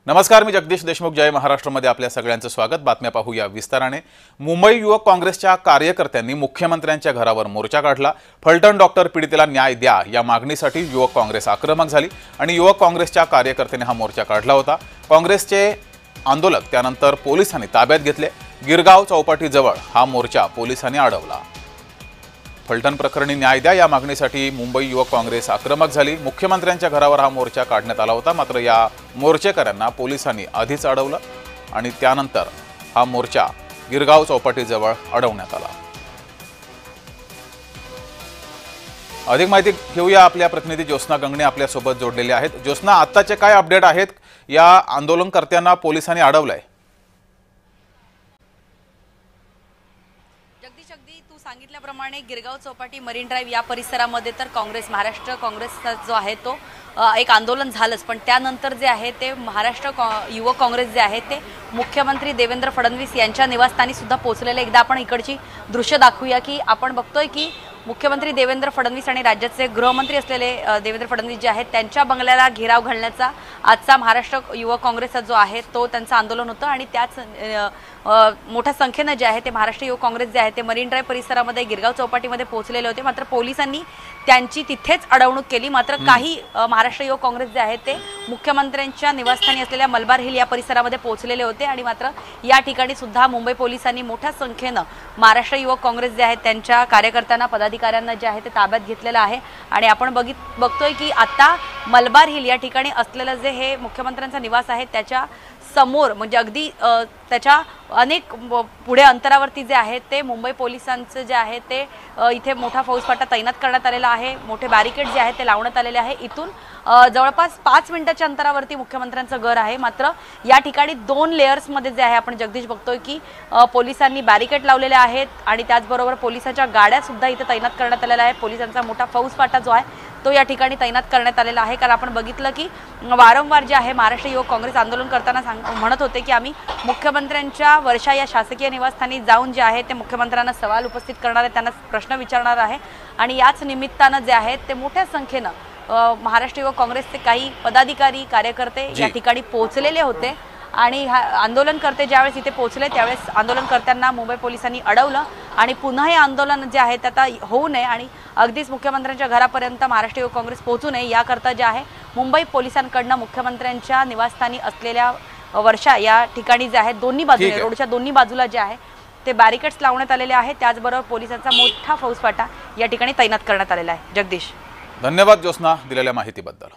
नमस्कार, मी जगदीश देशमुख. जय महाराष्ट्रमध्ये आपल्या सगळ्यांचं स्वागत. बातम्या पाहूया विस्ताराने. मुंबई युवक काँग्रेसच्या कार्यकर्त्यांनी मुख्यमंत्र्यांच्या घरावर मोर्चा काढला. फलटण डॉक्टर पीडितेला न्याय द्या या मागणीसाठी युवक काँग्रेस आक्रमक झाली आणि युवक काँग्रेसच्या कार्यकर्त्यांनी हा मोर्चा काढला होता. काँग्रेसचे आंदोलक त्यानंतर पोलिसांनी ताब्यात घेतले. गिरगाव चौपाटीजवळ हा मोर्चा पोलिसांनी अडवला. फलटण प्रकरणी न्याय द्या या मागणीसाठी मुंबई युवक काँग्रेस आक्रमक झाली. मुख्यमंत्र्यांच्या घरावर हा मोर्चा काढण्यात आला होता. मात्र या मोर्चेकऱ्यांना पोलिसांनी आधीच अडवलं आणि त्यानंतर हा मोर्चा गिरगाव चौपाटीजवळ अडवण्यात आला. अधिक माहिती घेऊया. आपल्या प्रतिनिधी ज्योत्स्ना गंगणे आपल्यासोबत जोडलेले आहेत. ज्योत्स्ना, आत्ताचे काय अपडेट आहेत? या आंदोलनकर्त्यांना पोलिसांनी अडवलंय. अगदी तू सांगितल्याप्रमाणे गिरगाव चौपाटी, मरीन ड्राईव्ह या परिसरामध्ये तर महाराष्ट्र काँग्रेसचा जो आहे तो एक आंदोलन झालंच. पण त्यानंतर जे आहे ते महाराष्ट्र युवक काँग्रेस जे आहे ते मुख्यमंत्री देवेंद्र फडणवीस यांच्या निवासस्थानी सुद्धा पोहोचलेले. एकदा आपण इकडची दृश्य दाखवूया की आपण बघतोय की मुख्यमंत्री देवेंद्र फडणवीस आणि राज्याचे गृहमंत्री असलेले देवेंद्र फडणवीस जे आहेत त्यांच्या बंगल्याला घेराव घालण्याचा आजचा महाराष्ट्र युवक काँग्रेसचा जो आहे तो त्यांचं आंदोलन होतं. आणि त्याच मोठ्या संख्येनं जे आहे ते महाराष्ट्र युवक काँग्रेस जे आहे ते मरीन ड्राईव्ह परिसरामध्ये गिरगाव चौपाटीमध्ये पोहोचलेले होते. मात्र पोलिसांनी त्यांची तिथेच अडवणूक केली. मात्र काही महाराष्ट्र युवक काँग्रेस जे आहे ते मुख्यमंत्र्यांच्या निवासस्थानी असलेल्या मलबार हिल या परिसरामध्ये पोहोचलेले होते. आणि मात्र या ठिकाणी सुद्धा मुंबई पोलिसांनी मोठ्या संख्येनं महाराष्ट्र युवक काँग्रेस जे आहेत त्यांच्या कार्यकर्त्यांना, पदाधिकाऱ्यांना जे आहे ते ताब्यात घेतलेलं आहे. आणि आपण बघतोय की आता मलबार हिल या ठिकाणी असलेलं जे हे मुख्यमंत्र्यांचा निवास आहे त्याच्या समोर म्हणजे अगदी त्याच्या अनेक पुढे अंतरावरती जे आहे ते मुंबई पोलिसांचं जे आहे ते इथे मोठा फौजफाटा तैनात करण्यात आलेला आहे. मोठे बॅरिकेड जे आहे ते लावण्यात आलेले आहे. इथून जवळपास 5 मिनिटाच्या अंतरावरती मुख्यमंत्र्यांचं घर आहे. मात्र या ठिकाणी 2 लेयर्समध्ये जे आहे आपण जगदीश बघतोय की पोलिसांनी बॅरिकेड लावलेले आहेत आणि त्याचबरोबर पोलिसांच्या गाड्या सुद्धा इथे तैनात करण्यात आलेल्या आहे. पोलिसांचा मोठा फौजफाटा जो आहे तो या ठिकाणी तैनात करण्यात आलेला आहे. कारण आपण बघितलं की वारंवार जे आहे महाराष्ट्र युवक काँग्रेस आंदोलन करताना म्हणत होते की आम्ही मुख्यमंत्र्यांच्या वर्षा या शासकीय निवासस्थानी जाऊन जे आहे ते मुख्यमंत्र्यांना सवाल उपस्थित करणार आहे, त्यांना प्रश्न विचारणार आहे. आणि याच निमित्तानं जे आहेत ते मोठ्या संख्येनं महाराष्ट्र युवक काँग्रेसचे काही पदाधिकारी, कार्यकर्ते या ठिकाणी पोहोचलेले होते. आणि आंदोलनकर्ते ज्यावेळेस इथे पोहोचले त्यावेळेस आंदोलनकर्त्यांना मुंबई पोलिसांनी अडवलं. आणि पुन्हा हे आंदोलन जे आहे ते आता होऊ नये आणि अगदीच मुख्यमंत्र्यांच्या घरापर्यंत महाराष्ट्र युवक काँग्रेस पोहोचू नये याकरता जे आहे मुंबई पोलिसांकडनं मुख्यमंत्र्यांच्या निवासस्थानी असलेल्या वर्षा या ठिकाणी जे आहे दोन्ही बाजूने, रोडच्या दोन्ही बाजूला जे आहे ते बॅरिकेड्स लावण्यात आलेले आहेत. त्याचबरोबर पोलिसांचा मोठा फौजफाटा या ठिकाणी तैनात करण्यात आलेला आहे. जगदीश, धन्यवाद ज्योत्स्ना दिलेल्या माहितीबद्दल.